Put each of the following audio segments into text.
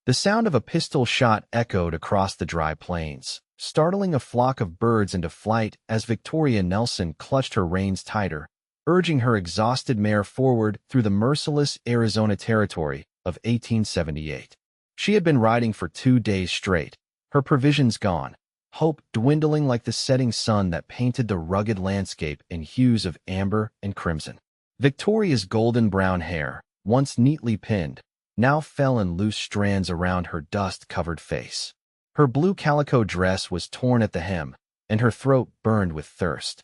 The sound of a pistol shot echoed across the dry plains, startling a flock of birds into flight as Victoria Nelson clutched her reins tighter, urging her exhausted mare forward through the merciless Arizona territory of 1878. She had been riding for 2 days straight, her provisions gone, hope dwindling like the setting sun that painted the rugged landscape in hues of amber and crimson. Victoria's golden-brown hair, once neatly pinned, now fell in loose strands around her dust-covered face. Her blue calico dress was torn at the hem, and her throat burned with thirst.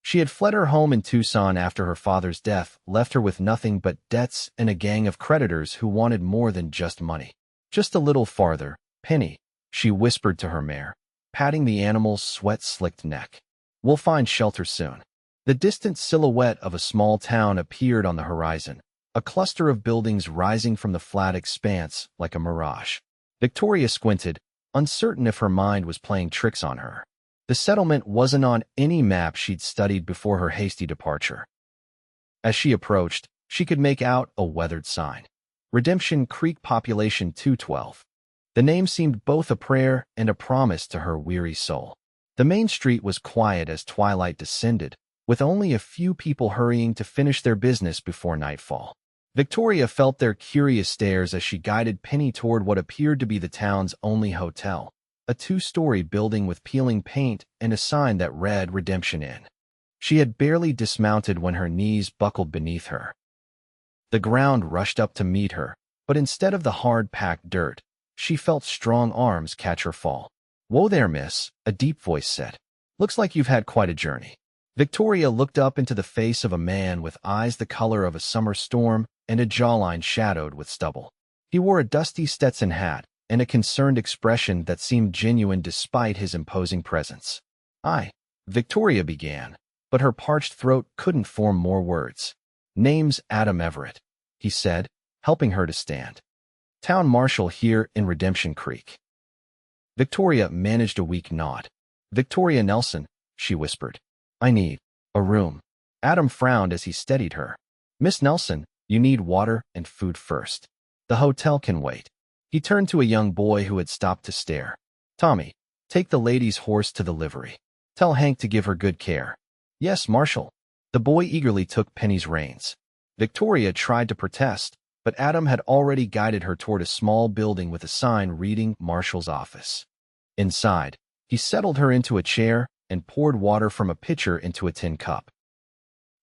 She had fled her home in Tucson after her father's death, left her with nothing but debts and a gang of creditors who wanted more than just money. Just a little farther, Penny, she whispered to her mare, patting the animal's sweat-slicked neck. We'll find shelter soon. The distant silhouette of a small town appeared on the horizon, a cluster of buildings rising from the flat expanse like a mirage. Victoria squinted, uncertain if her mind was playing tricks on her. The settlement wasn't on any map she'd studied before her hasty departure. As she approached, she could make out a weathered sign. Redemption Creek Population 212. The name seemed both a prayer and a promise to her weary soul. The main street was quiet as twilight descended, with only a few people hurrying to finish their business before nightfall. Victoria felt their curious stares as she guided Penny toward what appeared to be the town's only hotel, a 2-story building with peeling paint and a sign that read Redemption Inn. She had barely dismounted when her knees buckled beneath her. The ground rushed up to meet her, but instead of the hard-packed dirt, she felt strong arms catch her fall. "Whoa there, miss," a deep voice said. "Looks like you've had quite a journey." Victoria looked up into the face of a man with eyes the color of a summer storm and a jawline shadowed with stubble. He wore a dusty Stetson hat and a concerned expression that seemed genuine despite his imposing presence. Victoria began, but her parched throat couldn't form more words. "Name's Adam Everett," he said, helping her to stand. "Town marshal here in Redemption Creek." Victoria managed a weak nod. "Victoria Nelson," she whispered. "I need a room." Adam frowned as he steadied her. "Miss Nelson, you need water and food first. The hotel can wait." He turned to a young boy who had stopped to stare. "Tommy, take the lady's horse to the livery. Tell Hank to give her good care." "Yes, Marshal." The boy eagerly took Penny's reins. Victoria tried to protest, but Adam had already guided her toward a small building with a sign reading Marshal's office. Inside, he settled her into a chair and poured water from a pitcher into a tin cup.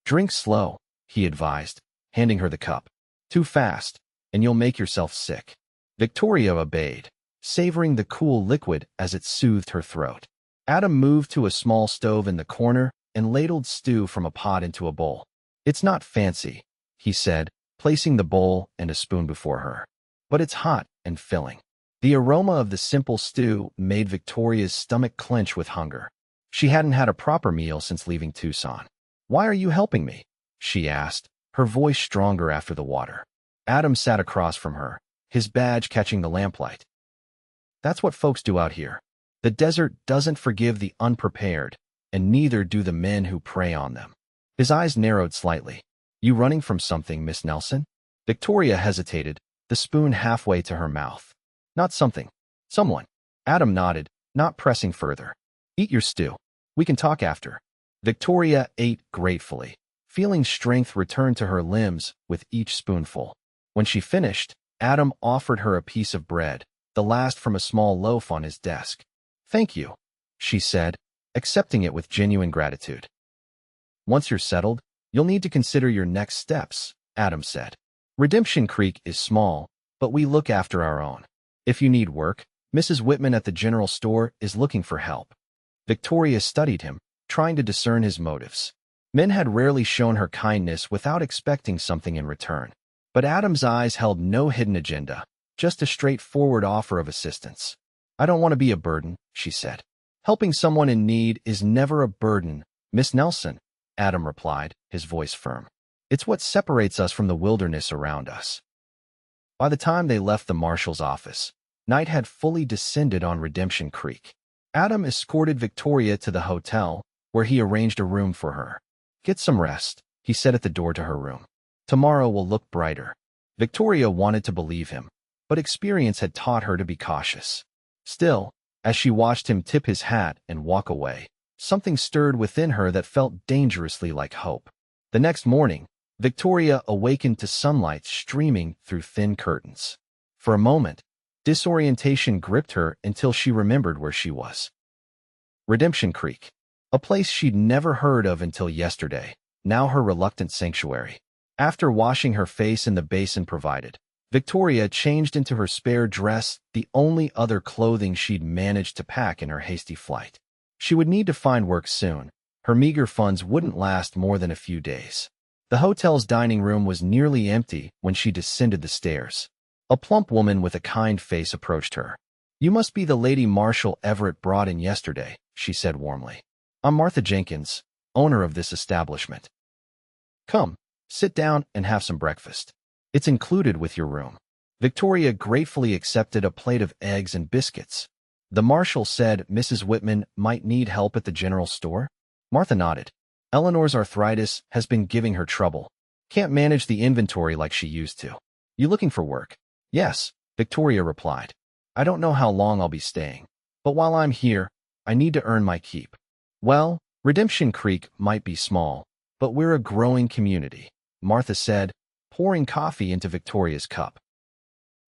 "Drink slow," he advised, handing her the cup. "Too fast, and you'll make yourself sick." Victoria obeyed, savoring the cool liquid as it soothed her throat. Adam moved to a small stove in the corner and ladled stew from a pot into a bowl. "It's not fancy," he said, placing the bowl and a spoon before her. "But it's hot and filling." The aroma of the simple stew made Victoria's stomach clench with hunger. She hadn't had a proper meal since leaving Tucson. "Why are you helping me?" she asked, her voice stronger after the water. Adam sat across from her, his badge catching the lamplight. "That's what folks do out here. The desert doesn't forgive the unprepared, and neither do the men who prey on them." His eyes narrowed slightly. "You running from something, Miss Nelson?" Victoria hesitated, the spoon halfway to her mouth. "Not something. Someone." Adam nodded, not pressing further. "Eat your stew. We can talk after." Victoria ate gratefully, feeling strength return to her limbs with each spoonful. When she finished, Adam offered her a piece of bread, the last from a small loaf on his desk. "Thank you," she said, accepting it with genuine gratitude. "Once you're settled, you'll need to consider your next steps," Adam said. "Redemption Creek is small, but we look after our own. If you need work, Mrs. Whitman at the general store is looking for help." Victoria studied him, trying to discern his motives. Men had rarely shown her kindness without expecting something in return. But Adam's eyes held no hidden agenda, just a straightforward offer of assistance. "I don't want to be a burden," she said. "Helping someone in need is never a burden, Miss Nelson," Adam replied, his voice firm. "It's what separates us from the wilderness around us." By the time they left the marshal's office, night had fully descended on Redemption Creek. Adam escorted Victoria to the hotel, where he arranged a room for her. "Get some rest," he said at the door to her room. "Tomorrow will look brighter." Victoria wanted to believe him, but experience had taught her to be cautious. Still, as she watched him tip his hat and walk away, something stirred within her that felt dangerously like hope. The next morning, Victoria awakened to sunlight streaming through thin curtains. For a moment, disorientation gripped her until she remembered where she was. Redemption Creek, a place she'd never heard of until yesterday, now her reluctant sanctuary. After washing her face in the basin provided, Victoria changed into her spare dress, the only other clothing she'd managed to pack in her hasty flight. She would need to find work soon. Her meager funds wouldn't last more than a few days. The hotel's dining room was nearly empty when she descended the stairs. A plump woman with a kind face approached her. "You must be the lady Marshal Everett brought in yesterday," she said warmly. "I'm Martha Jenkins, owner of this establishment. Come, sit down and have some breakfast. It's included with your room." Victoria gratefully accepted a plate of eggs and biscuits. The marshal said Mrs. Whitman might need help at the general store. Martha nodded. "Eleanor's arthritis has been giving her trouble. Can't manage the inventory like she used to." "You looking for work?" "Yes," Victoria replied. "I don't know how long I'll be staying, but while I'm here, I need to earn my keep." "Well, Redemption Creek might be small, but we're a growing community," Martha said, pouring coffee into Victoria's cup.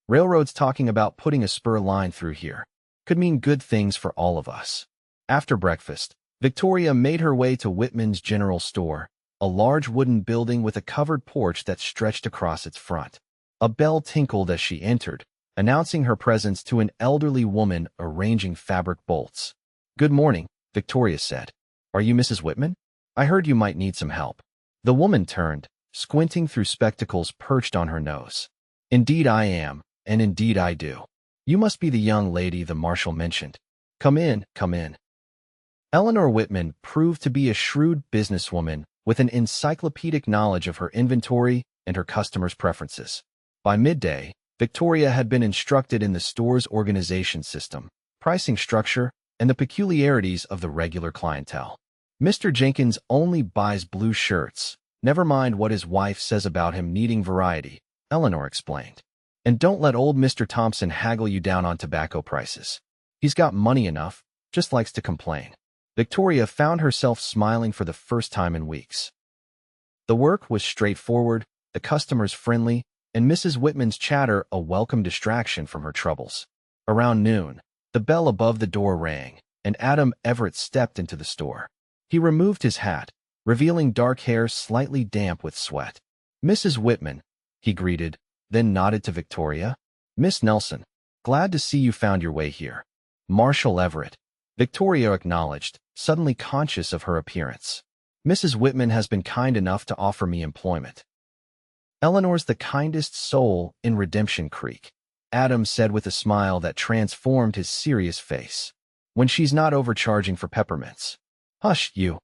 "Railroad's talking about putting a spur line through here. Could mean good things for all of us." After breakfast, Victoria made her way to Whitman's General Store, a large wooden building with a covered porch that stretched across its front. A bell tinkled as she entered, announcing her presence to an elderly woman arranging fabric bolts. "Good morning," Victoria said. "Are you Mrs. Whitman? I heard you might need some help." The woman turned, squinting through spectacles perched on her nose. "Indeed I am, and indeed I do. You must be the young lady the marshal mentioned. Come in, come in." Eleanor Whitman proved to be a shrewd businesswoman with an encyclopedic knowledge of her inventory and her customers' preferences. By midday, Victoria had been instructed in the store's organization system, pricing structure, and the peculiarities of the regular clientele. "Mr. Jenkins only buys blue shirts. Never mind what his wife says about him needing variety," Eleanor explained. "And don't let old Mr. Thompson haggle you down on tobacco prices. He's got money enough, just likes to complain." Victoria found herself smiling for the first time in weeks. The work was straightforward, the customers friendly, and Mrs. Whitman's chatter a welcome distraction from her troubles. Around noon, the bell above the door rang, and Adam Everett stepped into the store. He removed his hat, revealing dark hair slightly damp with sweat. "Mrs. Whitman," he greeted, then nodded to Victoria. "Miss Nelson, glad to see you found your way here." "Marshal Everett," Victoria acknowledged, suddenly conscious of her appearance. "Mrs. Whitman has been kind enough to offer me employment." "Eleanor's the kindest soul in Redemption Creek," Adam said with a smile that transformed his serious face. "When she's not overcharging for peppermints." "Hush, you,"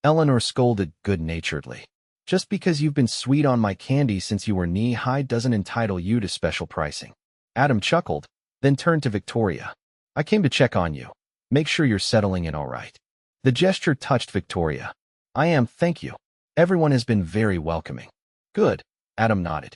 Eleanor scolded good-naturedly. "Just because you've been sweet on my candy since you were knee-high doesn't entitle you to special pricing." Adam chuckled, then turned to Victoria. "I came to check on you. Make sure you're settling in all right." The gesture touched Victoria. "I am, thank you. Everyone has been very welcoming." "Good," Adam nodded.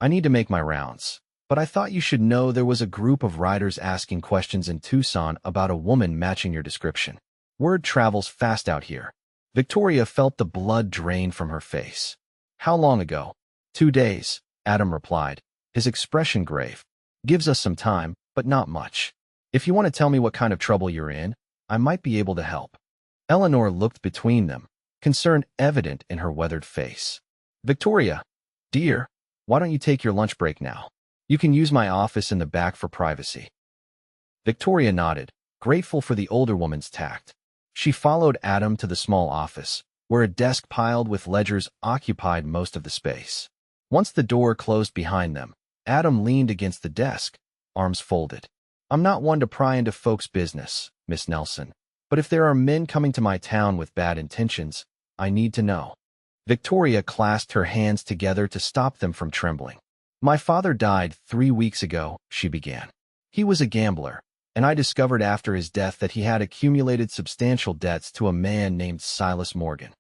"I need to make my rounds, but I thought you should know there was a group of riders asking questions in Tucson about a woman matching your description. Word travels fast out here." Victoria felt the blood drain from her face. "How long ago?" "2 days," Adam replied, his expression grave. "Gives us some time, but not much. If you want to tell me what kind of trouble you're in, I might be able to help." Eleanor looked between them, concern evident in her weathered face. "Victoria, dear, why don't you take your lunch break now? You can use my office in the back for privacy." Victoria nodded, grateful for the older woman's tact. She followed Adam to the small office, where a desk piled with ledgers occupied most of the space. Once the door closed behind them, Adam leaned against the desk, arms folded. "I'm not one to pry into folks' business, Miss Nelson, but if there are men coming to my town with bad intentions, I need to know." Victoria clasped her hands together to stop them from trembling. "My father died 3 weeks ago," she began. "He was a gambler, and I discovered after his death that he had accumulated substantial debts to a man named Silas Morgan."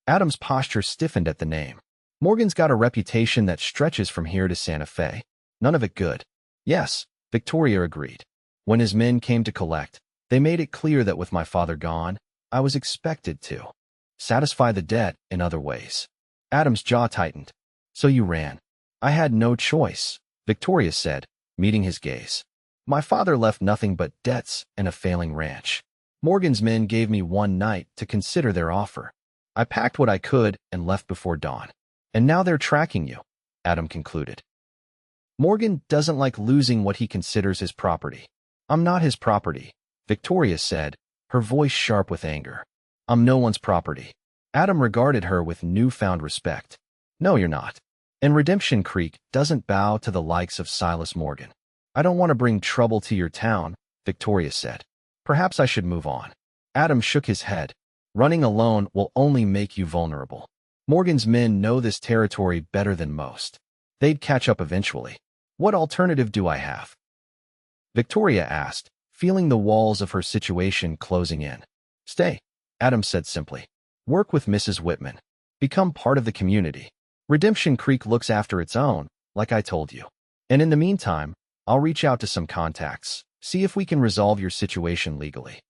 Adam's posture stiffened at the name. "Morgan's got a reputation that stretches from here to Santa Fe. None of it good. Yes, Victoria agreed. When his men came to collect, they made it clear that with my father gone, I was expected to satisfy the debt in other ways. Adam's jaw tightened. So you ran. I had no choice, Victoria said, meeting his gaze. My father left nothing but debts and a failing ranch. Morgan's men gave me one night to consider their offer. I packed what I could and left before dawn. And now they're tracking you, Adam concluded. Morgan doesn't like losing what he considers his property. I'm not his property, Victoria said, her voice sharp with anger. I'm no one's property. Adam regarded her with newfound respect. No, you're not. And Redemption Creek doesn't bow to the likes of Silas Morgan. I don't want to bring trouble to your town, Victoria said. Perhaps I should move on. Adam shook his head. Running alone will only make you vulnerable. Morgan's men know this territory better than most. They'd catch up eventually. What alternative do I have? Victoria asked, feeling the walls of her situation closing in. Stay, Adam said simply. Work with Mrs. Whitman. Become part of the community. Redemption Creek looks after its own, like I told you. And in the meantime, I'll reach out to some contacts, see if we can resolve your situation legally.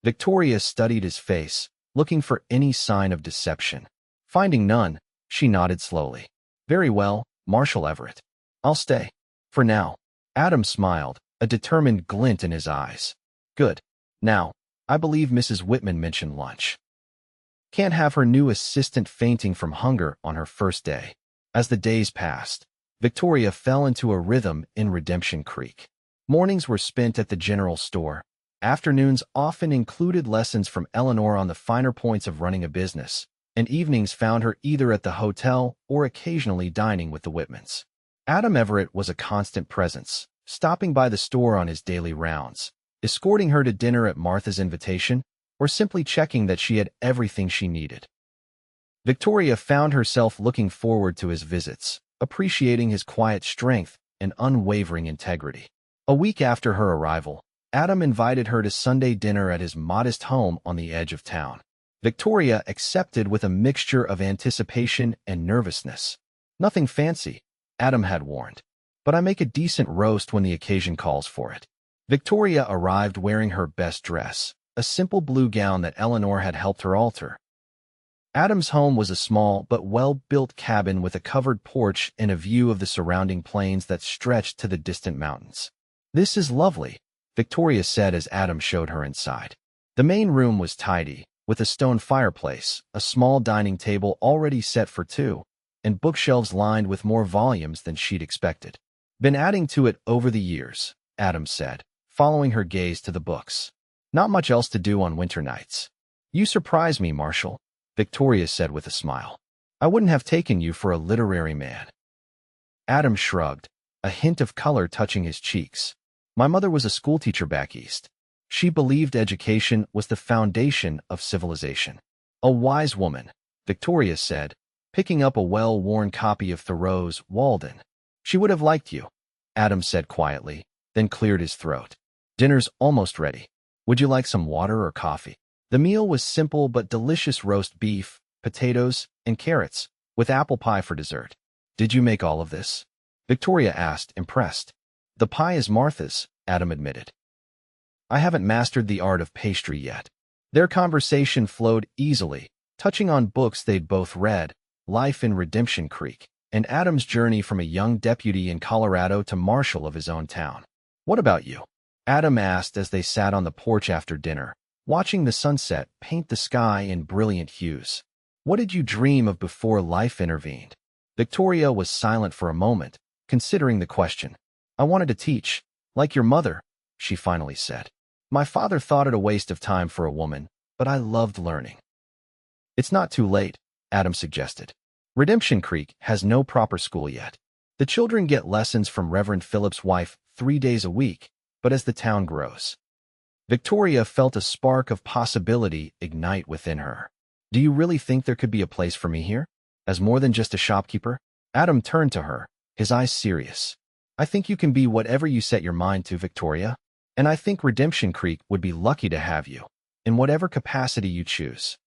Victoria studied his face, looking for any sign of deception. Finding none, she nodded slowly. Very well, Marshal Everett. I'll stay. For now. Adam smiled, a determined glint in his eyes. Good. Now, I believe Mrs. Whitman mentioned lunch. Can't have her new assistant fainting from hunger on her first day. As the days passed, Victoria fell into a rhythm in Redemption Creek. Mornings were spent at the general store. Afternoons often included lessons from Eleanor on the finer points of running a business, and evenings found her either at the hotel or occasionally dining with the Whitmans. Adam Everett was a constant presence, stopping by the store on his daily rounds, escorting her to dinner at Martha's invitation, or simply checking that she had everything she needed. Victoria found herself looking forward to his visits, appreciating his quiet strength and unwavering integrity. A week after her arrival, Adam invited her to Sunday dinner at his modest home on the edge of town. Victoria accepted with a mixture of anticipation and nervousness. Nothing fancy, Adam had warned, but I make a decent roast when the occasion calls for it. Victoria arrived wearing her best dress, a simple blue gown that Eleanor had helped her alter. Adam's home was a small but well-built cabin with a covered porch and a view of the surrounding plains that stretched to the distant mountains. This is lovely, Victoria said as Adam showed her inside. The main room was tidy, with a stone fireplace, a small dining table already set for two, and bookshelves lined with more volumes than she'd expected. Been adding to it over the years, Adam said, following her gaze to the books. Not much else to do on winter nights. You surprise me, Marshal, Victoria said with a smile. I wouldn't have taken you for a literary man. Adam shrugged, a hint of color touching his cheeks. My mother was a schoolteacher back east. She believed education was the foundation of civilization. A wise woman, Victoria said, picking up a well-worn copy of Thoreau's Walden. She would have liked you, Adam said quietly, then cleared his throat. Dinner's almost ready. Would you like some water or coffee? The meal was simple but delicious: roast beef, potatoes, and carrots, with apple pie for dessert. Did you make all of this? Victoria asked, impressed. The pie is Martha's, Adam admitted. I haven't mastered the art of pastry yet. Their conversation flowed easily, touching on books they'd both read, Life in Redemption Creek, and Adam's journey from a young deputy in Colorado to marshal of his own town. What about you? Adam asked as they sat on the porch after dinner, watching the sunset paint the sky in brilliant hues. What did you dream of before life intervened? Victoria was silent for a moment, considering the question. I wanted to teach, like your mother, she finally said. My father thought it a waste of time for a woman, but I loved learning. It's not too late, Adam suggested. Redemption Creek has no proper school yet. The children get lessons from Reverend Philip's wife 3 days a week, but as the town grows. Victoria felt a spark of possibility ignite within her. Do you really think there could be a place for me here? As more than just a shopkeeper? Adam turned to her, his eyes serious. I think you can be whatever you set your mind to, Victoria. And I think Redemption Creek would be lucky to have you, in whatever capacity you choose.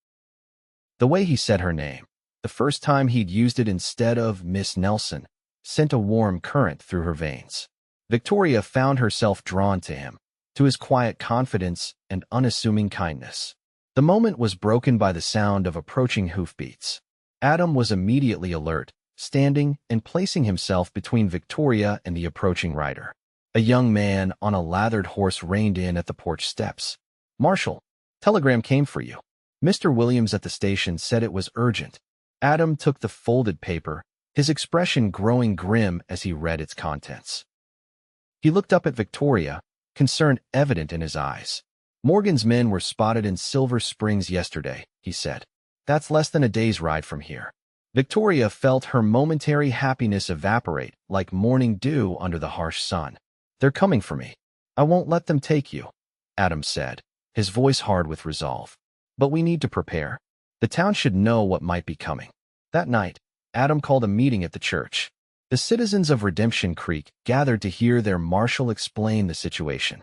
The way he said her name, the first time he'd used it instead of Miss Nelson, sent a warm current through her veins. Victoria found herself drawn to him, to his quiet confidence and unassuming kindness. The moment was broken by the sound of approaching hoofbeats. Adam was immediately alert, standing and placing himself between Victoria and the approaching rider. A young man on a lathered horse reined in at the porch steps. "Marshal, telegram came for you." Mr. Williams at the station said it was urgent. Adam took the folded paper, his expression growing grim as he read its contents. He looked up at Victoria, concern evident in his eyes. "Morgan's men were spotted in Silver Springs yesterday," he said. "That's less than a day's ride from here." Victoria felt her momentary happiness evaporate like morning dew under the harsh sun. "They're coming for me. I won't let them take you," Adam said, his voice hard with resolve. "But we need to prepare. The town should know what might be coming." That night, Adam called a meeting at the church. The citizens of Redemption Creek gathered to hear their marshal explain the situation.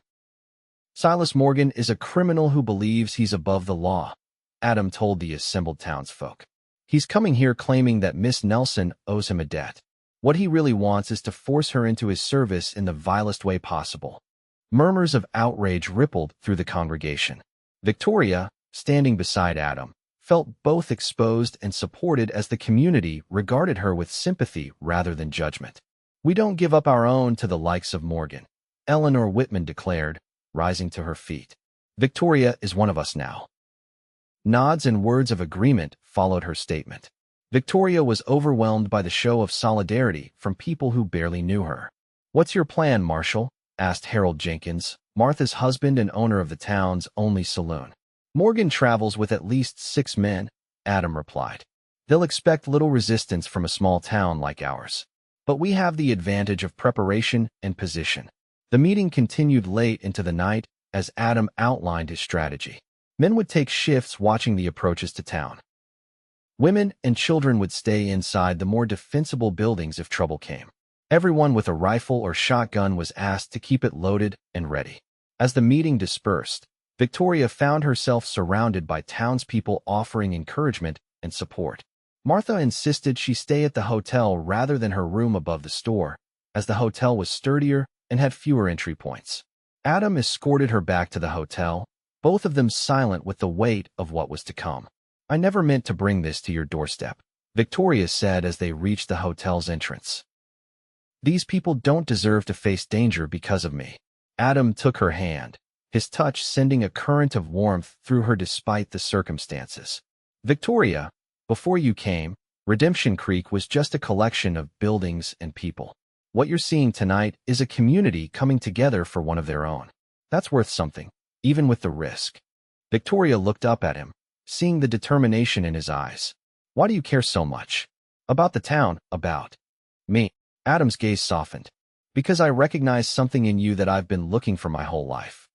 "Silas Morgan is a criminal who believes he's above the law," Adam told the assembled townsfolk. "He's coming here claiming that Miss Nelson owes him a debt. What he really wants is to force her into his service in the vilest way possible." Murmurs of outrage rippled through the congregation. Victoria, standing beside Adam, felt both exposed and supported as the community regarded her with sympathy rather than judgment. "We don't give up our own to the likes of Morgan," Eleanor Whitman declared, rising to her feet. "Victoria is one of us now." Nods and words of agreement followed her statement. Victoria was overwhelmed by the show of solidarity from people who barely knew her. "What's your plan, Marshal?" asked Harold Jenkins, Martha's husband and owner of the town's only saloon. "Morgan travels with at least 6 men," Adam replied. "They'll expect little resistance from a small town like ours. But we have the advantage of preparation and position." The meeting continued late into the night as Adam outlined his strategy. Men would take shifts watching the approaches to town. Women and children would stay inside the more defensible buildings if trouble came. Everyone with a rifle or shotgun was asked to keep it loaded and ready. As the meeting dispersed, Victoria found herself surrounded by townspeople offering encouragement and support. Martha insisted she stay at the hotel rather than her room above the store, as the hotel was sturdier and had fewer entry points. Adam escorted her back to the hotel, both of them silent with the weight of what was to come. "I never meant to bring this to your doorstep," Victoria said as they reached the hotel's entrance. "These people don't deserve to face danger because of me." Adam took her hand, his touch sending a current of warmth through her despite the circumstances. "Victoria, before you came, Redemption Creek was just a collection of buildings and people. What you're seeing tonight is a community coming together for one of their own. That's worth something, even with the risk." Victoria looked up at him, seeing the determination in his eyes. "Why do you care so much? About the town, about me?" Adam's gaze softened. "Because I recognize something in you that I've been looking for my whole life.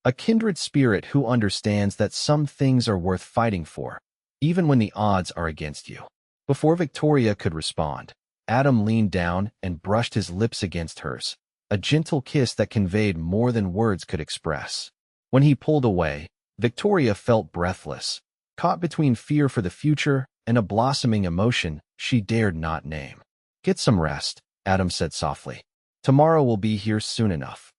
A kindred spirit who understands that some things are worth fighting for, even when the odds are against you." Before Victoria could respond, Adam leaned down and brushed his lips against hers, a gentle kiss that conveyed more than words could express. When he pulled away, Victoria felt breathless, caught between fear for the future and a blossoming emotion she dared not name. "Get some rest," Adam said softly. "Tomorrow will be here soon enough."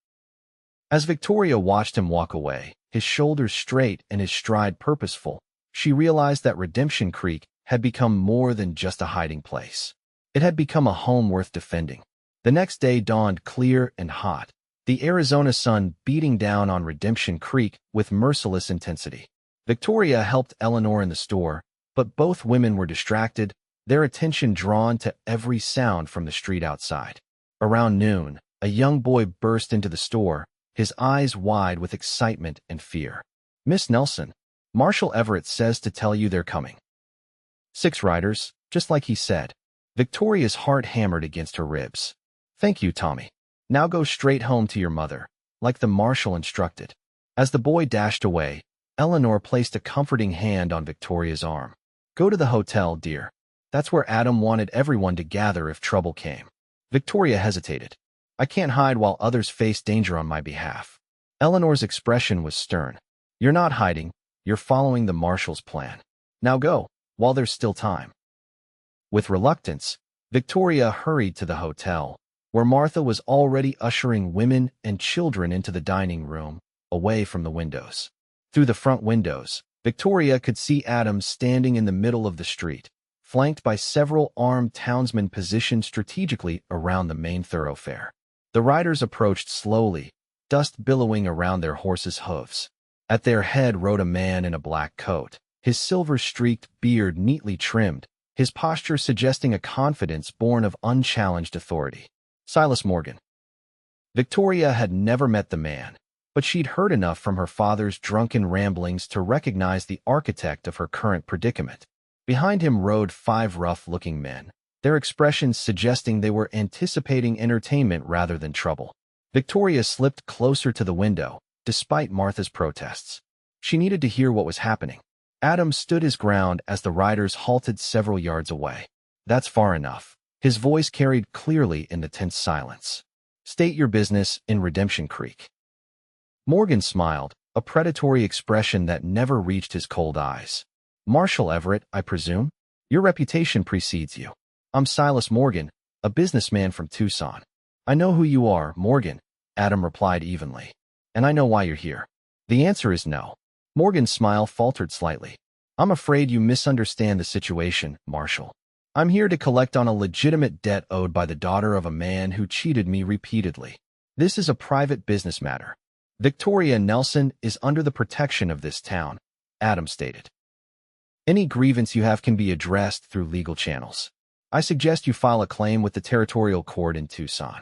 As Victoria watched him walk away, his shoulders straight and his stride purposeful, she realized that Redemption Creek had become more than just a hiding place. It had become a home worth defending. The next day dawned clear and hot, the Arizona sun beating down on Redemption Creek with merciless intensity. Victoria helped Eleanor in the store, but both women were distracted, their attention drawn to every sound from the street outside. Around noon, a young boy burst into the store, his eyes wide with excitement and fear. "Miss Nelson, Marshal Everett says to tell you they're coming." 6 riders, just like he said. Victoria's heart hammered against her ribs. "Thank you, Tommy. Now go straight home to your mother," like the marshal instructed. As the boy dashed away, Eleanor placed a comforting hand on Victoria's arm. "Go to the hotel, dear. That's where Adam wanted everyone to gather if trouble came." Victoria hesitated. "I can't hide while others face danger on my behalf." Eleanor's expression was stern. "You're not hiding. You're following the marshal's plan. Now go, while there's still time." With reluctance, Victoria hurried to the hotel, where Martha was already ushering women and children into the dining room, away from the windows. Through the front windows, Victoria could see Adam standing in the middle of the street, flanked by several armed townsmen positioned strategically around the main thoroughfare. The riders approached slowly, dust billowing around their horses' hooves. At their head rode a man in a black coat, his silver-streaked beard neatly trimmed, his posture suggesting a confidence born of unchallenged authority. Silas Morgan. Victoria had never met the man, but she'd heard enough from her father's drunken ramblings to recognize the architect of her current predicament. Behind him rode 5 rough-looking men, their expressions suggesting they were anticipating entertainment rather than trouble. Victoria slipped closer to the window, despite Martha's protests. She needed to hear what was happening. Adam stood his ground as the riders halted several yards away. "That's far enough." His voice carried clearly in the tense silence. "State your business in Redemption Creek." Morgan smiled, a predatory expression that never reached his cold eyes. "Marshal Everett, I presume? Your reputation precedes you." "I'm Silas Morgan, a businessman from Tucson." "I know who you are, Morgan," Adam replied evenly. "And I know why you're here." "The answer is no." Morgan's smile faltered slightly. "I'm afraid you misunderstand the situation, Marshal. I'm here to collect on a legitimate debt owed by the daughter of a man who cheated me repeatedly. This is a private business matter. Victoria Nelson is under the protection of this town," Adam stated. "Any grievance you have can be addressed through legal channels. I suggest you file a claim with the territorial court in Tucson."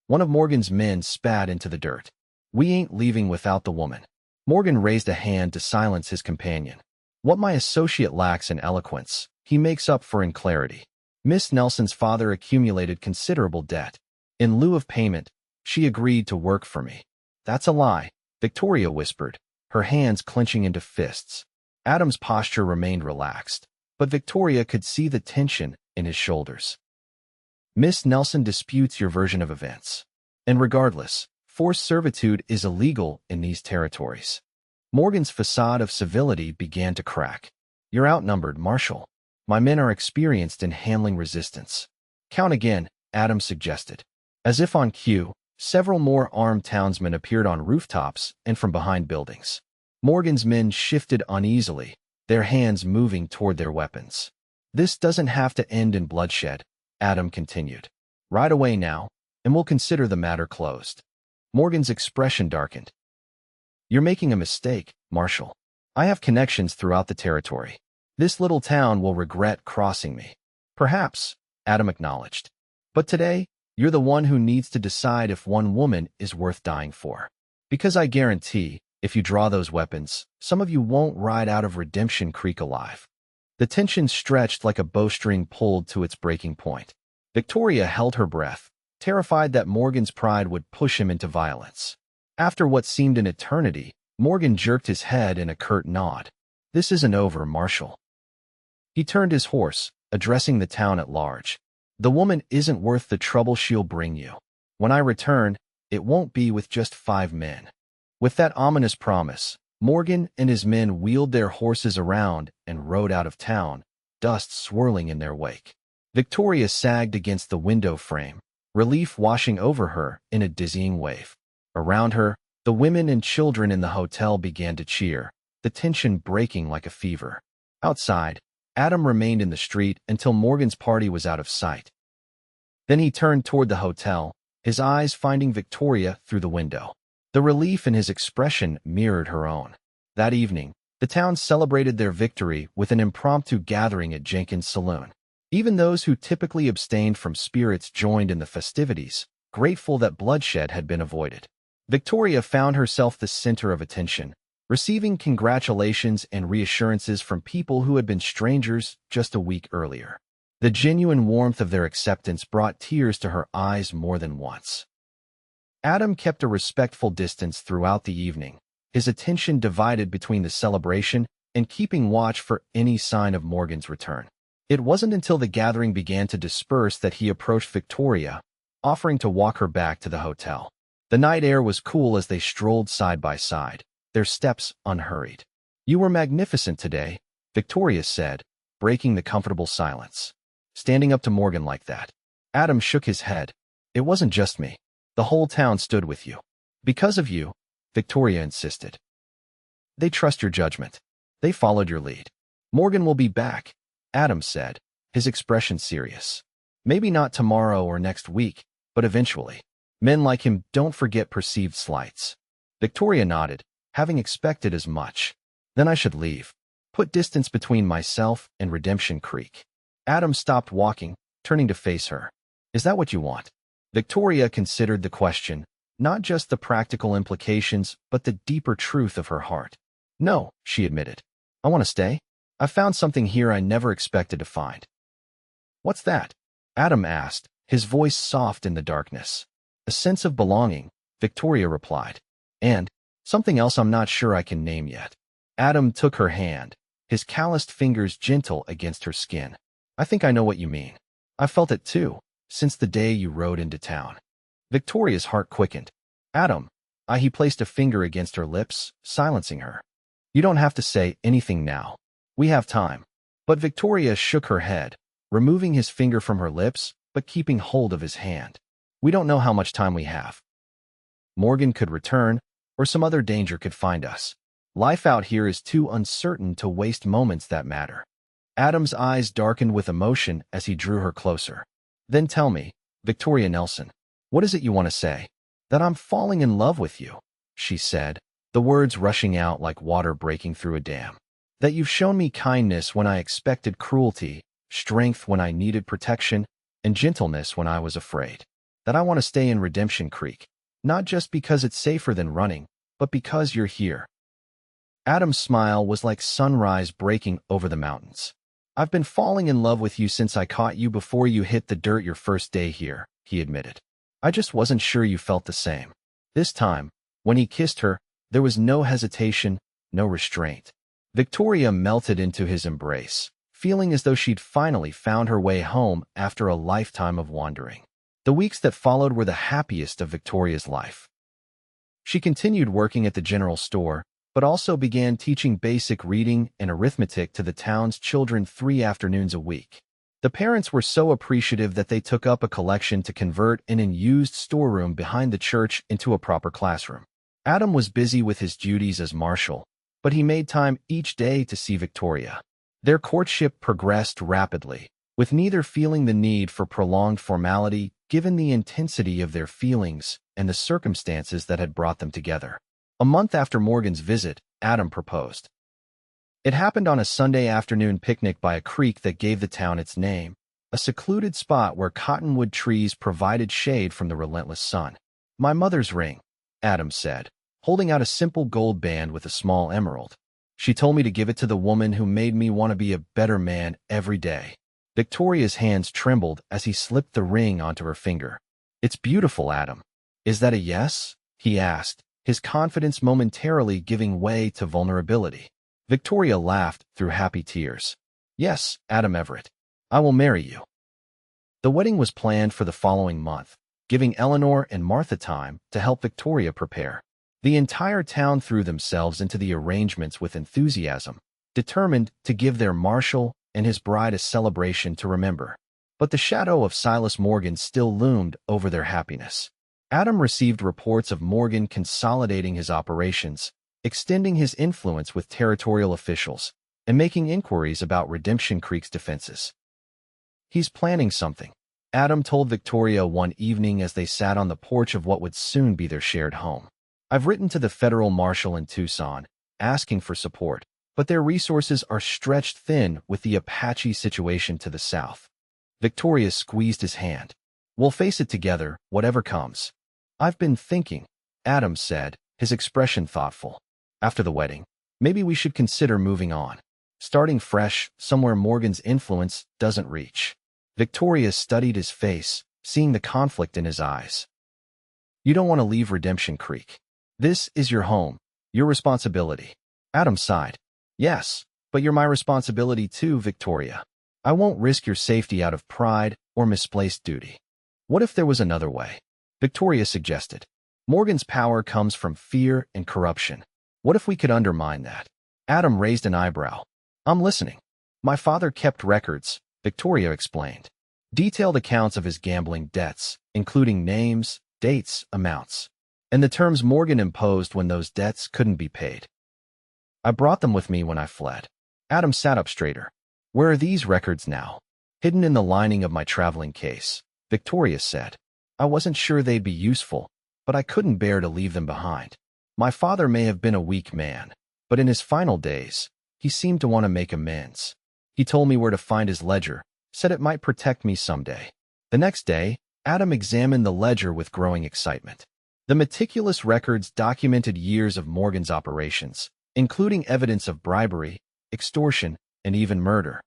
One of Morgan's men spat into the dirt. "We ain't leaving without the woman." Morgan raised a hand to silence his companion. "What my associate lacks in eloquence, he makes up for in clarity. Miss Nelson's father accumulated considerable debt. In lieu of payment, she agreed to work for me." "That's a lie," Victoria whispered, her hands clenching into fists. Adam's posture remained relaxed, but Victoria could see the tension in his shoulders. "Miss Nelson disputes your version of events. And regardless, forced servitude is illegal in these territories." Morgan's facade of civility began to crack. "You're outnumbered, Marshal. My men are experienced in handling resistance." "Count again," Adam suggested. As if on cue, several more armed townsmen appeared on rooftops and from behind buildings. Morgan's men shifted uneasily, their hands moving toward their weapons. "This doesn't have to end in bloodshed," Adam continued. "Ride away now, and we'll consider the matter closed." Morgan's expression darkened. "You're making a mistake, Marshal. I have connections throughout the territory. This little town will regret crossing me." "Perhaps," Adam acknowledged. "But today, you're the one who needs to decide if one woman is worth dying for. Because I guarantee, if you draw those weapons, some of you won't ride out of Redemption Creek alive." The tension stretched like a bowstring pulled to its breaking point. Victoria held her breath, terrified that Morgan's pride would push him into violence. After what seemed an eternity, Morgan jerked his head in a curt nod. "This isn't over, Marshal." He turned his horse, addressing the town at large. "The woman isn't worth the trouble she'll bring you. When I return, it won't be with just 5 men." With that ominous promise, Morgan and his men wheeled their horses around and rode out of town, dust swirling in their wake. Victoria sagged against the window frame, relief washing over her in a dizzying wave. Around her, the women and children in the hotel began to cheer, the tension breaking like a fever. Outside, Adam remained in the street until Morgan's party was out of sight. Then he turned toward the hotel, his eyes finding Victoria through the window. The relief in his expression mirrored her own. That evening, the town celebrated their victory with an impromptu gathering at Jenkins' saloon. Even those who typically abstained from spirits joined in the festivities, grateful that bloodshed had been avoided. Victoria found herself the center of attention, receiving congratulations and reassurances from people who had been strangers just a week earlier. The genuine warmth of their acceptance brought tears to her eyes more than once. Adam kept a respectful distance throughout the evening, his attention divided between the celebration and keeping watch for any sign of Morgan's return. It wasn't until the gathering began to disperse that he approached Victoria, offering to walk her back to the hotel. The night air was cool as they strolled side by side, their steps unhurried. "You were magnificent today," Victoria said, breaking the comfortable silence. standing up to Morgan like that. Adam shook his head. It wasn't just me. The whole town stood with you. Because of you, Victoria insisted. They trust your judgment. They followed your lead. Morgan will be back, Adam said, his expression serious. Maybe not tomorrow or next week, but eventually. Men like him don't forget perceived slights. Victoria nodded, having expected as much. Then I should leave. Put distance between myself and Redemption Creek. Adam stopped walking, turning to face her. Is that what you want? Victoria considered the question, not just the practical implications, but the deeper truth of her heart. No, she admitted. I want to stay. I found something here I never expected to find. What's that? Adam asked, his voice soft in the darkness. A sense of belonging, Victoria replied. And something else I'm not sure I can name yet. Adam took her hand, his calloused fingers gentle against her skin. I think I know what you mean. I felt it too, since the day you rode into town. Victoria's heart quickened. Adam, he placed a finger against her lips, silencing her. You don't have to say anything now. We have time. But Victoria shook her head, removing his finger from her lips, but keeping hold of his hand. We don't know how much time we have. Morgan could return, or some other danger could find us. Life out here is too uncertain to waste moments that matter. Adam's eyes darkened with emotion as he drew her closer. Then tell me, Victoria Nelson, what is it you want to say? That I'm falling in love with you, she said, the words rushing out like water breaking through a dam. That you've shown me kindness when I expected cruelty, strength when I needed protection, and gentleness when I was afraid. That I want to stay in Redemption Creek, not just because it's safer than running, but because you're here. Adam's smile was like sunrise breaking over the mountains. I've been falling in love with you since I caught you before you hit the dirt your first day here, he admitted. I just wasn't sure you felt the same. This time, when he kissed her, there was no hesitation, no restraint. Victoria melted into his embrace, feeling as though she'd finally found her way home after a lifetime of wandering. The weeks that followed were the happiest of Victoria's life. She continued working at the general store, but also began teaching basic reading and arithmetic to the town's children 3 afternoons a week. The parents were so appreciative that they took up a collection to convert an unused storeroom behind the church into a proper classroom. Adam was busy with his duties as marshal, but he made time each day to see Victoria. Their courtship progressed rapidly, with neither feeling the need for prolonged formality given the intensity of their feelings and the circumstances that had brought them together. A month after Morgan's visit, Adam proposed. It happened on a Sunday afternoon picnic by a creek that gave the town its name, a secluded spot where cottonwood trees provided shade from the relentless sun. My mother's ring, Adam said, holding out a simple gold band with a small emerald. She told me to give it to the woman who made me want to be a better man every day. Victoria's hands trembled as he slipped the ring onto her finger. It's beautiful, Adam. Is that a yes? He asked, his confidence momentarily giving way to vulnerability. Victoria laughed through happy tears. Yes, Adam Everett. I will marry you. The wedding was planned for the following month, giving Eleanor and Martha time to help Victoria prepare. The entire town threw themselves into the arrangements with enthusiasm, determined to give their marshal and his bride a celebration to remember. But the shadow of Silas Morgan still loomed over their happiness. Adam received reports of Morgan consolidating his operations, extending his influence with territorial officials, and making inquiries about Redemption Creek's defenses. He's planning something, Adam told Victoria one evening as they sat on the porch of what would soon be their shared home. I've written to the federal marshal in Tucson, asking for support, but their resources are stretched thin with the Apache situation to the south. Victoria squeezed his hand. We'll face it together, whatever comes. I've been thinking, Adam said, his expression thoughtful. After the wedding, maybe we should consider moving on, starting fresh somewhere Morgan's influence doesn't reach. Victoria studied his face, seeing the conflict in his eyes. You don't want to leave Redemption Creek. This is your home, your responsibility. Adam sighed. Yes, but you're my responsibility too, Victoria. I won't risk your safety out of pride or misplaced duty. What if there was another way? Victoria suggested. Morgan's power comes from fear and corruption. What if we could undermine that? Adam raised an eyebrow. I'm listening. My father kept records, Victoria explained. Detailed accounts of his gambling debts, including names, dates, amounts, and the terms Morgan imposed when those debts couldn't be paid. I brought them with me when I fled. Adam sat up straighter. Where are these records now? Hidden in the lining of my traveling case, Victoria said. I wasn't sure they'd be useful, but I couldn't bear to leave them behind. My father may have been a weak man, but in his final days, he seemed to want to make amends. He told me where to find his ledger, said it might protect me someday. The next day, Adam examined the ledger with growing excitement. The meticulous records documented years of Morgan's operations, including evidence of bribery, extortion, and even murder.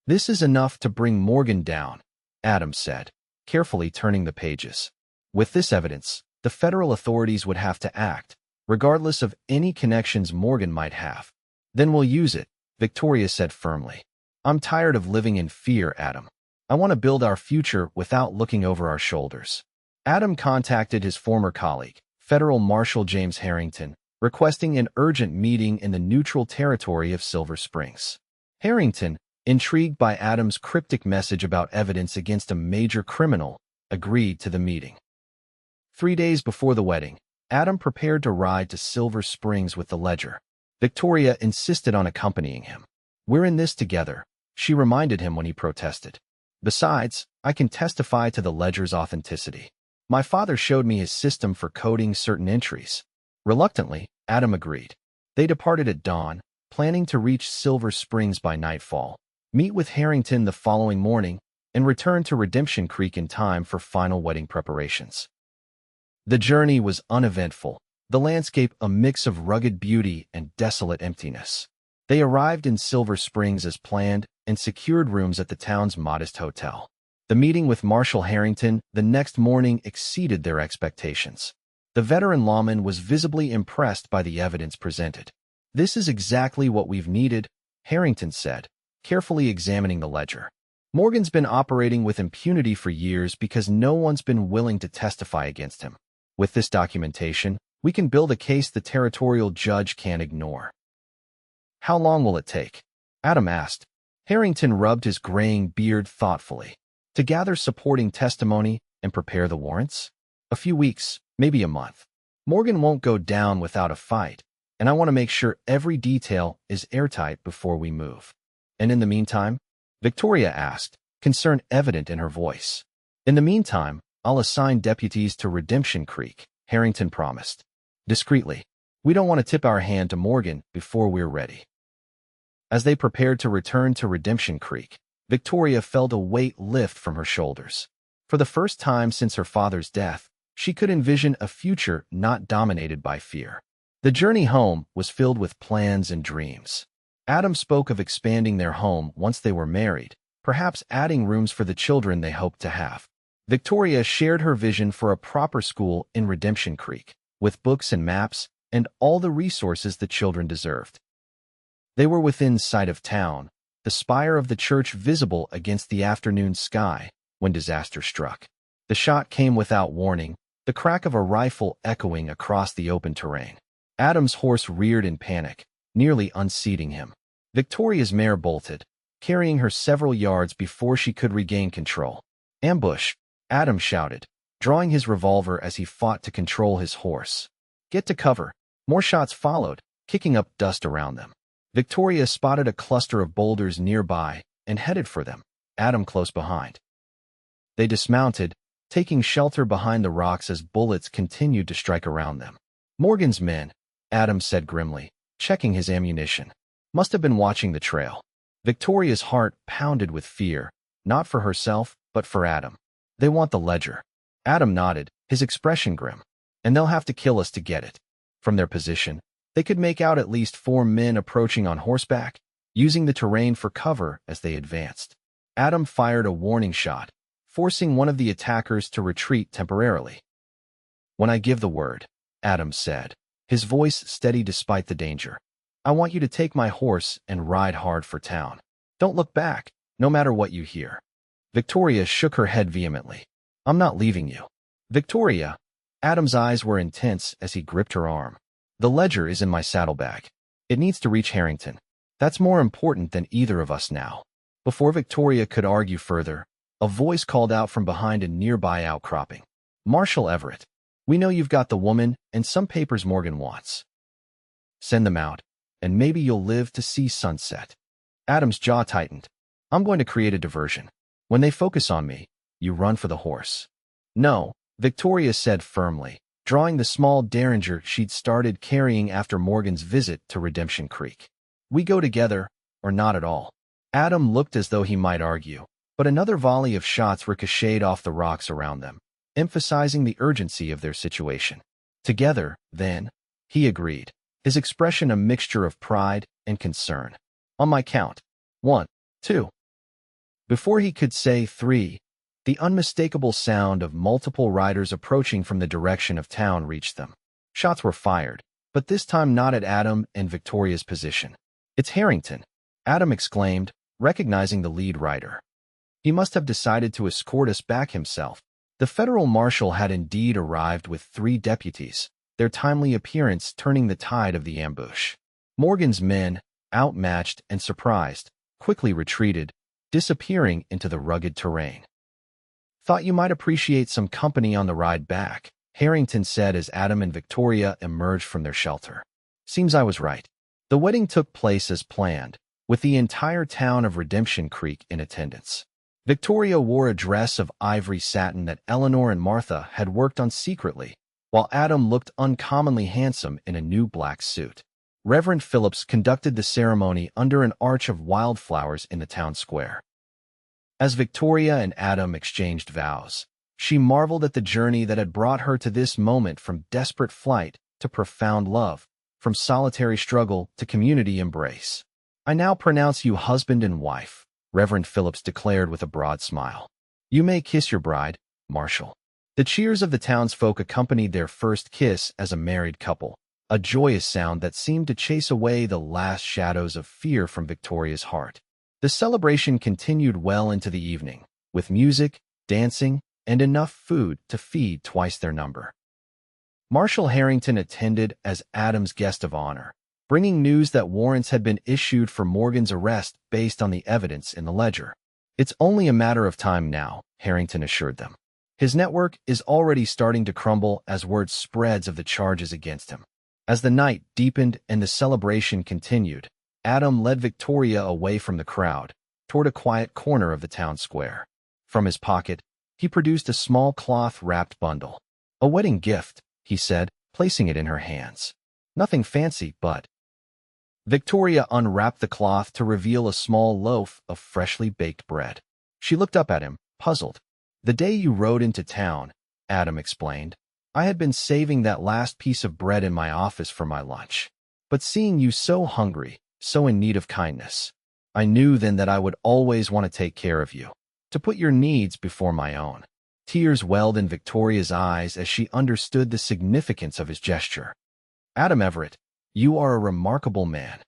This is enough to bring Morgan down, Adam said, carefully turning the pages. With this evidence, the federal authorities would have to act, regardless of any connections Morgan might have. Then we'll use it, Victoria said firmly. I'm tired of living in fear, Adam. I want to build our future without looking over our shoulders. Adam contacted his former colleague, Federal Marshal James Harrington, requesting an urgent meeting in the neutral territory of Silver Springs. Harrington, intrigued by Adam's cryptic message about evidence against a major criminal, agreed to the meeting. 3 days before the wedding, Adam prepared to ride to Silver Springs with the ledger. Victoria insisted on accompanying him. We're in this together, she reminded him when he protested. Besides, I can testify to the ledger's authenticity. My father showed me his system for coding certain entries. Reluctantly, Adam agreed. They departed at dawn, planning to reach Silver Springs by nightfall, meet with Harrington the following morning, and return to Redemption Creek in time for final wedding preparations. The journey was uneventful, the landscape a mix of rugged beauty and desolate emptiness. They arrived in Silver Springs as planned and secured rooms at the town's modest hotel. The meeting with Marshal Harrington the next morning exceeded their expectations. The veteran lawman was visibly impressed by the evidence presented. This is exactly what we've needed, Harrington said, carefully examining the ledger. Morgan's been operating with impunity for years because no one's been willing to testify against him. With this documentation, we can build a case the territorial judge can't ignore. How long will it take? Adam asked. Harrington rubbed his graying beard thoughtfully. To gather supporting testimony and prepare the warrants? A few weeks, maybe a month. Morgan won't go down without a fight, and I want to make sure every detail is airtight before we move. And in the meantime? Victoria asked, concern evident in her voice. In the meantime, I'll assign deputies to Redemption Creek, Harrington promised. Discreetly. We don't want to tip our hand to Morgan before we're ready. As they prepared to return to Redemption Creek, Victoria felt a weight lift from her shoulders. For the first time since her father's death, she could envision a future not dominated by fear. The journey home was filled with plans and dreams. Adam spoke of expanding their home once they were married, perhaps adding rooms for the children they hoped to have. Victoria shared her vision for a proper school in Redemption Creek, with books and maps and all the resources the children deserved. They were within sight of town, the spire of the church visible against the afternoon sky, when disaster struck. The shot came without warning, the crack of a rifle echoing across the open terrain. Adam's horse reared in panic, nearly unseating him. Victoria's mare bolted, carrying her several yards before she could regain control. Ambush, Adam shouted, drawing his revolver as he fought to control his horse. Get to cover. More shots followed, kicking up dust around them. Victoria spotted a cluster of boulders nearby and headed for them, Adam close behind. They dismounted, taking shelter behind the rocks as bullets continued to strike around them. Morgan's men, Adam said grimly, checking his ammunition, must have been watching the trail. Victoria's heart pounded with fear, not for herself, but for Adam. They want the ledger. Adam nodded, his expression grim. And they'll have to kill us to get it. From their position, they could make out at least 4 men approaching on horseback, using the terrain for cover as they advanced. Adam fired a warning shot, forcing one of the attackers to retreat temporarily. When I give the word, Adam said, his voice steady despite the danger. I want you to take my horse and ride hard for town. Don't look back, no matter what you hear. Victoria shook her head vehemently. I'm not leaving you. Victoria. Adam's eyes were intense as he gripped her arm. The ledger is in my saddlebag. It needs to reach Harrington. That's more important than either of us now. Before Victoria could argue further, a voice called out from behind a nearby outcropping. Marshal Everett, we know you've got the woman and some papers Morgan wants. Send them out, and maybe you'll live to see sunset. Adam's jaw tightened. I'm going to create a diversion. When they focus on me, you run for the horse. No, Victoria said firmly, drawing the small derringer she'd started carrying after Morgan's visit to Redemption Creek. We go together, or not at all. Adam looked as though he might argue, but another volley of shots ricocheted off the rocks around them, emphasizing the urgency of their situation. Together, then, he agreed, his expression a mixture of pride and concern. On my count. 1, 2. Before he could say 3, the unmistakable sound of multiple riders approaching from the direction of town reached them. Shots were fired, but this time not at Adam and Victoria's position. It's Harrington, Adam exclaimed, recognizing the lead rider. He must have decided to escort us back himself. The federal marshal had indeed arrived with 3 deputies, their timely appearance turning the tide of the ambush. Morgan's men, outmatched and surprised, quickly retreated, disappearing into the rugged terrain. Thought you might appreciate some company on the ride back, Harrington said as Adam and Victoria emerged from their shelter. Seems I was right. The wedding took place as planned, with the entire town of Redemption Creek in attendance. Victoria wore a dress of ivory satin that Eleanor and Martha had worked on secretly, while Adam looked uncommonly handsome in a new black suit. Reverend Phillips conducted the ceremony under an arch of wildflowers in the town square. As Victoria and Adam exchanged vows, she marveled at the journey that had brought her to this moment, from desperate flight to profound love, from solitary struggle to community embrace. I now pronounce you husband and wife, Reverend Phillips declared with a broad smile. You may kiss your bride, Marshal. The cheers of the townsfolk accompanied their first kiss as a married couple, a joyous sound that seemed to chase away the last shadows of fear from Victoria's heart. The celebration continued well into the evening, with music, dancing, and enough food to feed twice their number. Marshal Harrington attended as Adam's guest of honor, bringing news that warrants had been issued for Morgan's arrest based on the evidence in the ledger. It's only a matter of time now, Harrington assured them. His network is already starting to crumble as word spreads of the charges against him. As the night deepened and the celebration continued, Adam led Victoria away from the crowd, toward a quiet corner of the town square. From his pocket, he produced a small cloth-wrapped bundle. A wedding gift, he said, placing it in her hands. Nothing fancy, but... Victoria unwrapped the cloth to reveal a small loaf of freshly baked bread. She looked up at him, puzzled. The day you rode into town, Adam explained, I had been saving that last piece of bread in my office for my lunch. But seeing you so hungry, so in need of kindness, I knew then that I would always want to take care of you, to put your needs before my own. Tears welled in Victoria's eyes as she understood the significance of his gesture. Adam Everett, you are a remarkable man.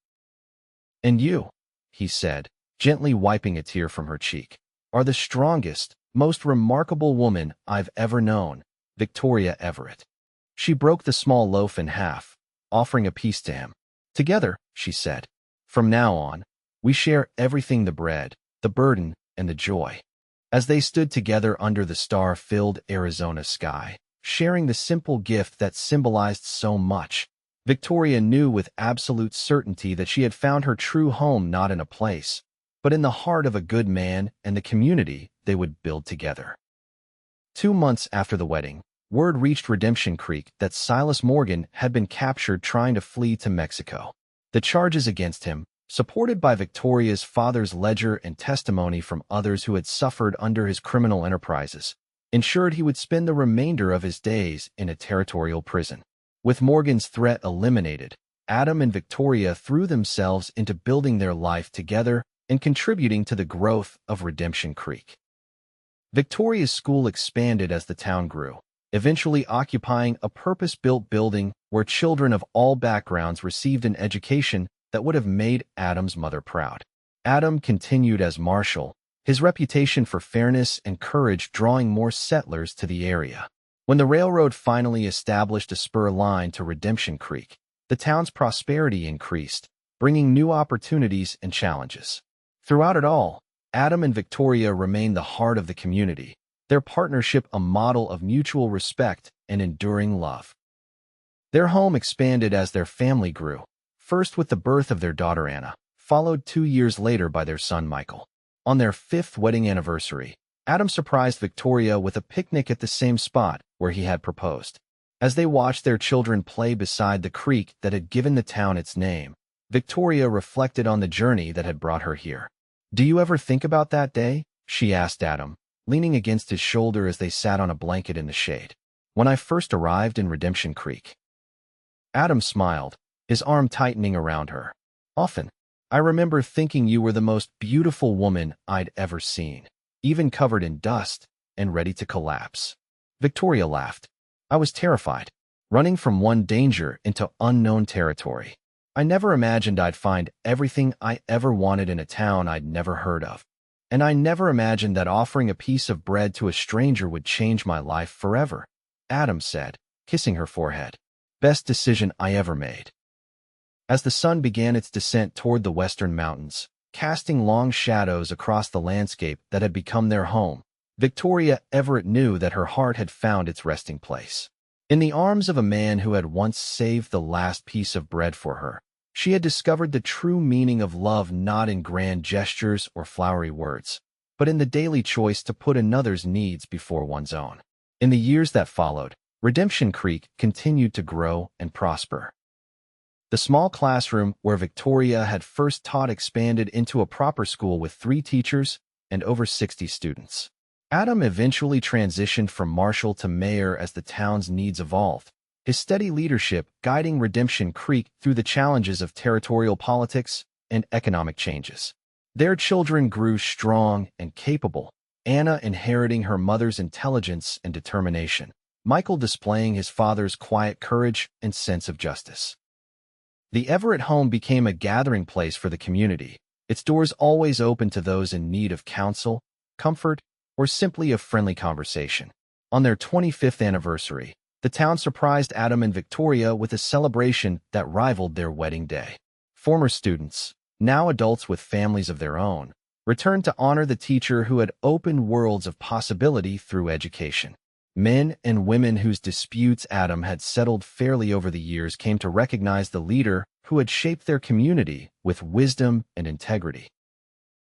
And you, he said, gently wiping a tear from her cheek, are the strongest, most remarkable woman I've ever known, Victoria Everett. She broke the small loaf in half, offering a piece to him. Together, she said, from now on, we share everything, the bread, the burden, and the joy. As they stood together under the star-filled Arizona sky, sharing the simple gift that symbolized so much, Victoria knew with absolute certainty that she had found her true home not in a place, but in the heart of a good man and the community they would build together. 2 months after the wedding, word reached Redemption Creek that Silas Morgan had been captured trying to flee to Mexico. The charges against him, supported by Victoria's father's ledger and testimony from others who had suffered under his criminal enterprises, ensured he would spend the remainder of his days in a territorial prison. With Morgan's threat eliminated, Adam and Victoria threw themselves into building their life together and contributing to the growth of Redemption Creek. Victoria's school expanded as the town grew, eventually occupying a purpose-built building where children of all backgrounds received an education that would have made Adam's mother proud. Adam continued as marshal, his reputation for fairness and courage drawing more settlers to the area. When the railroad finally established a spur line to Redemption Creek, the town's prosperity increased, bringing new opportunities and challenges. Throughout it all, Adam and Victoria remained the heart of the community, their partnership a model of mutual respect and enduring love. Their home expanded as their family grew, first with the birth of their daughter Anna, followed 2 years later by their son Michael. On their 5th wedding anniversary, Adam surprised Victoria with a picnic at the same spot where he had proposed. As they watched their children play beside the creek that had given the town its name, Victoria reflected on the journey that had brought her here. "Do you ever think about that day?" she asked Adam, leaning against his shoulder as they sat on a blanket in the shade. "When I first arrived in Redemption Creek." Adam smiled, his arm tightening around her. "Often. I remember thinking you were the most beautiful woman I'd ever seen, even covered in dust and ready to collapse." Victoria laughed. "I was terrified, running from one danger into unknown territory. I never imagined I'd find everything I ever wanted in a town I'd never heard of. And I never imagined that offering a piece of bread to a stranger would change my life forever," Adam said, kissing her forehead. "Best decision I ever made." As the sun began its descent toward the western mountains, casting long shadows across the landscape that had become their home, Victoria Everett knew that her heart had found its resting place. In the arms of a man who had once saved the last piece of bread for her, she had discovered the true meaning of love not in grand gestures or flowery words, but in the daily choice to put another's needs before one's own. In the years that followed, Redemption Creek continued to grow and prosper. The small classroom where Victoria had first taught expanded into a proper school with 3 teachers and over 60 students. Adam eventually transitioned from marshal to mayor as the town's needs evolved, his steady leadership guiding Redemption Creek through the challenges of territorial politics and economic changes. Their children grew strong and capable, Anna inheriting her mother's intelligence and determination, Michael displaying his father's quiet courage and sense of justice. The Everett home became a gathering place for the community, its doors always open to those in need of counsel, comfort, or simply a friendly conversation. On their 25th anniversary, the town surprised Adam and Victoria with a celebration that rivaled their wedding day. Former students, now adults with families of their own, returned to honor the teacher who had opened worlds of possibility through education. Men and women whose disputes Adam had settled fairly over the years came to recognize the leader who had shaped their community with wisdom and integrity.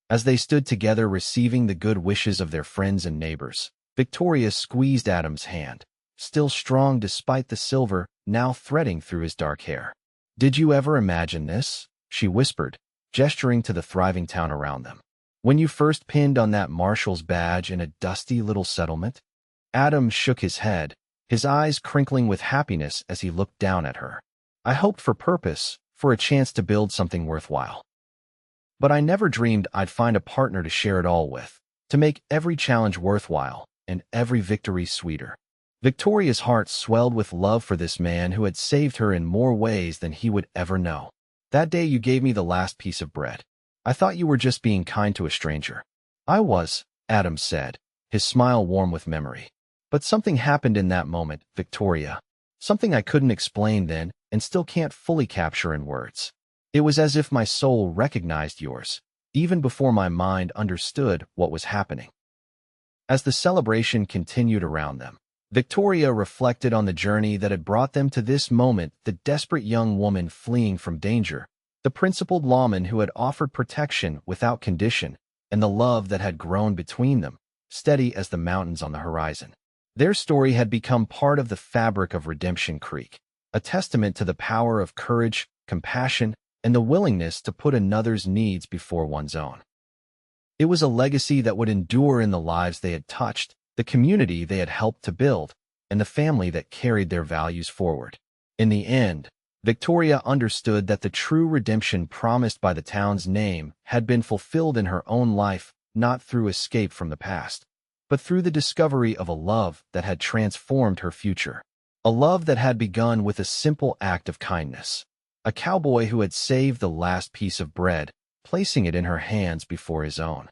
As they stood together receiving the good wishes of their friends and neighbors, Victoria squeezed Adam's hand, still strong despite the silver now threading through his dark hair. "Did you ever imagine this?" she whispered, gesturing to the thriving town around them. "When you first pinned on that marshal's badge in a dusty little settlement?" Adam shook his head, his eyes crinkling with happiness as he looked down at her. "I hoped for purpose, for a chance to build something worthwhile. But I never dreamed I'd find a partner to share it all with, to make every challenge worthwhile and every victory sweeter." Victoria's heart swelled with love for this man who had saved her in more ways than he would ever know. "That day you gave me the last piece of bread. I thought you were just being kind to a stranger." "I was," Adam said, his smile warm with memory. "But something happened in that moment, Victoria. Something I couldn't explain then and still can't fully capture in words. It was as if my soul recognized yours, even before my mind understood what was happening." As the celebration continued around them, Victoria reflected on the journey that had brought them to this moment, the desperate young woman fleeing from danger, the principled lawman who had offered protection without condition, and the love that had grown between them, steady as the mountains on the horizon. Their story had become part of the fabric of Redemption Creek, a testament to the power of courage, compassion, and the willingness to put another's needs before one's own. It was a legacy that would endure in the lives they had touched, the community they had helped to build, and the family that carried their values forward. In the end, Victoria understood that the true redemption promised by the town's name had been fulfilled in her own life, not through escape from the past, but through the discovery of a love that had transformed her future. A love that had begun with a simple act of kindness. A cowboy who had saved the last piece of bread, placing it in her hands before his own.